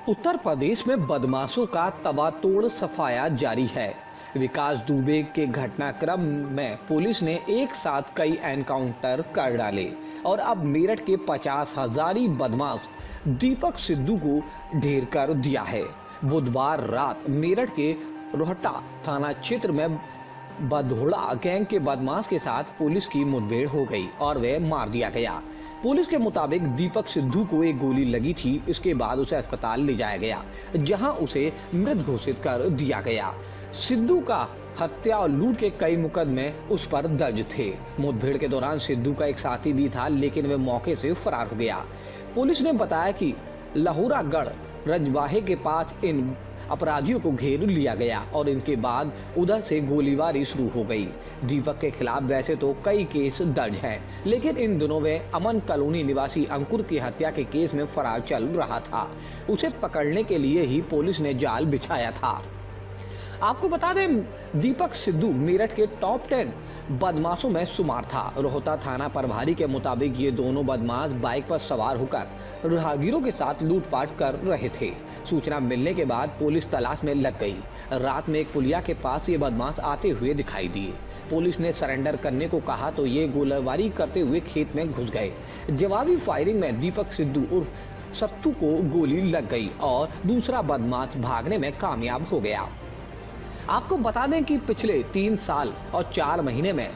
उत्तर प्रदेश में बदमाशों का तबातोड़ सफाया जारी है। विकास दुबे के घटनाक्रम में पुलिस ने एक साथ कई एनकाउंटर कर डाले और अब मेरठ के 50,000 बदमाश दीपक सिद्धू को ढेर कर दिया है। बुधवार रात मेरठ के रोहटा थाना क्षेत्र में बधोड़ा गैंग के बदमाश के साथ पुलिस की मुठभेड़ हो गई और वह मार दिया गया। पुलिस के मुताबिक दीपक सिद्धू को एक गोली लगी थी। इसके बाद उसे अस्पताल ले जाया गया, जहां उसे मृत घोषित कर दिया गया। सिद्धू का हत्या और लूट के कई मुकदमे उस पर दर्ज थे। मुठभेड़ के दौरान सिद्धू का एक साथी भी था, लेकिन वह मौके से फरार हो गया। पुलिस ने बताया कि लहुरागढ़ रजवाहे के पास इन अपराधियों को घेर लिया गया और इनके बाद उधर से गोलीबारी शुरू हो गई। दीपक के खिलाफ वैसे तो कई केस दर्ज हैं, लेकिन इन दिनों वे अमन कॉलोनी निवासी अंकुर की हत्या के केस में फरार चल रहा था। उसे पकड़ने के लिए ही पुलिस ने जाल बिछाया था। आपको बता दें, दीपक सिद्धू मेरठ के टॉप 10 बदमाशों में शुमार था। रोहता थाना प्रभारी के मुताबिक ये दोनों बदमाश बाइक पर सवार होकर राहगीरों के साथ लूटपाट कर रहे थे। सूचना मिलने के बाद पुलिस तलाश में लग गई। रात में एक पुलिया के पास ये बदमाश आते हुए दिखाई दिए। पुलिस ने सरेंडर करने को कहा तो ये गोलीबारी करते हुए खेत में घुस गए। जवाबी फायरिंग में दीपक सिद्धू उर्फ सत्तू को गोली लग गई और दूसरा बदमाश भागने में कामयाब हो गया। आपको बता दें कि पिछले 3 साल और 4 महीने में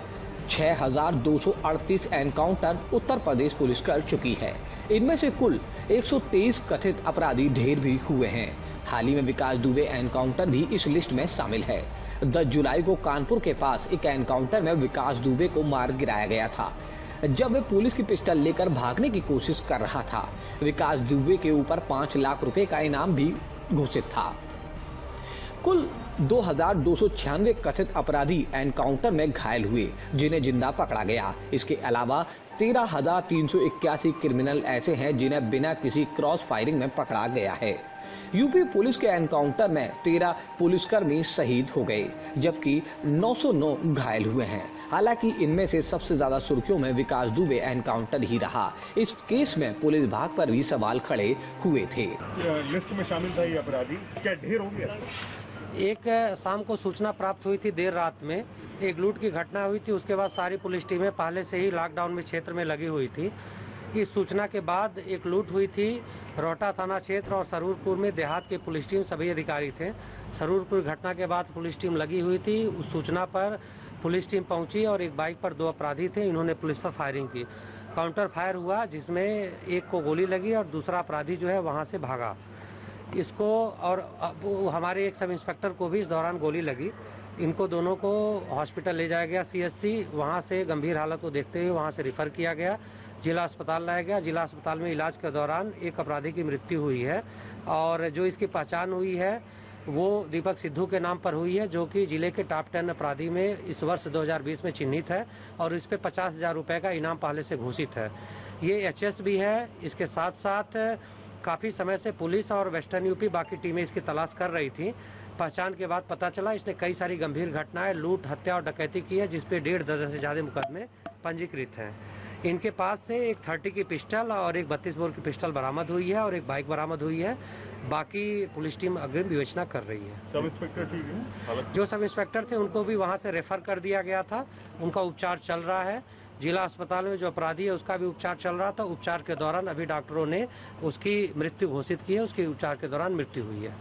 6,238 एनकाउंटर उत्तर प्रदेश पुलिस कर चुकी है। इनमें से कुल 123 कथित अपराधी ढेर भी हुए हैं। हाल ही में विकास दुबे एनकाउंटर भी इस लिस्ट में शामिल है। 10 जुलाई को कानपुर के पास एक एनकाउंटर में विकास दुबे को मार गिराया गया था, जब वह पुलिस की पिस्टल लेकर भागने की कोशिश कर रहा था। विकास दुबे के ऊपर 5 लाख रुपए का इनाम भी घोषित था। कुल 2,296 कथित अपराधी एनकाउंटर में घायल हुए, जिन्हें जिंदा पकड़ा गया। इसके अलावा 13,381 क्रिमिनल ऐसे हैं जिन्हें बिना किसी क्रॉस फायरिंग में पकड़ा गया है। यूपी पुलिस के एनकाउंटर में 13 पुलिसकर्मी शहीद हो गए, जबकि 909 घायल हुए हैं। हालांकि इनमें से सबसे ज्यादा सुर्खियों में विकास दुबे एनकाउंटर ही रहा। इस केस में पुलिस विभाग पर भी सवाल खड़े हुए थे। लिस्ट में शामिल था ये अपराधी, क्या ढेर हो गया? एक शाम को सूचना प्राप्त हुई थी, देर रात में एक लूट की घटना हुई थी। उसके बाद सारी पुलिस टीमें पहले से ही लॉकडाउन में क्षेत्र में लगी हुई थी। इस सूचना के बाद एक लूट हुई थी रोहटा थाना क्षेत्र और सरूरपुर में देहात की पुलिस टीम सभी अधिकारी थे। सरूरपुर घटना के बाद पुलिस टीम लगी हुई थी। उस सूचना पर पुलिस टीम पहुंची और एक बाइक पर 2 अपराधी थे, इन्होंने पुलिस पर फायरिंग की। काउंटर फायर हुआ, जिसमें एक को गोली लगी और दूसरा अपराधी जो है वहाँ से भागा। इसको और हमारे एक सब इंस्पेक्टर को भी इस दौरान गोली लगी। इनको दोनों को हॉस्पिटल ले जाया गया CHC। वहाँ से गंभीर हालत को देखते हुए वहाँ से रिफर किया गया, जिला अस्पताल लाया गया। जिला अस्पताल में इलाज के दौरान एक अपराधी की मृत्यु हुई है और जो इसकी पहचान हुई है वो दीपक सिद्धू के नाम पर हुई है, जो कि जिले के टॉप 10 अपराधी में इस वर्ष 2020 में चिन्हित है और इस पे 50,000 रुपए का इनाम पहले से घोषित है। ये HS भी है। इसके साथ साथ काफ़ी समय से पुलिस और वेस्टर्न यूपी बाकी टीमें इसकी तलाश कर रही थी। पहचान के बाद पता चला इसने कई सारी गंभीर घटनाएं, लूट, हत्या और डकैती की है, जिसपे 1.5 दर्जन से ज़्यादा मुकदमे पंजीकृत हैं। इनके पास से एक 30 की पिस्टल और एक 32 बोर की पिस्टल बरामद हुई है और एक बाइक बरामद हुई है। बाकी पुलिस टीम अग्रिम विवेचना कर रही है। सब इंस्पेक्टर ठीक है? जो सब इंस्पेक्टर थे उनको भी वहाँ से रेफर कर दिया गया था। उनका उपचार चल रहा है। जिला अस्पताल में जो अपराधी है उसका भी उपचार चल रहा था। उपचार के दौरान अभी डॉक्टरों ने उसकी मृत्यु घोषित की है। उसकी उपचार के दौरान मृत्यु हुई है।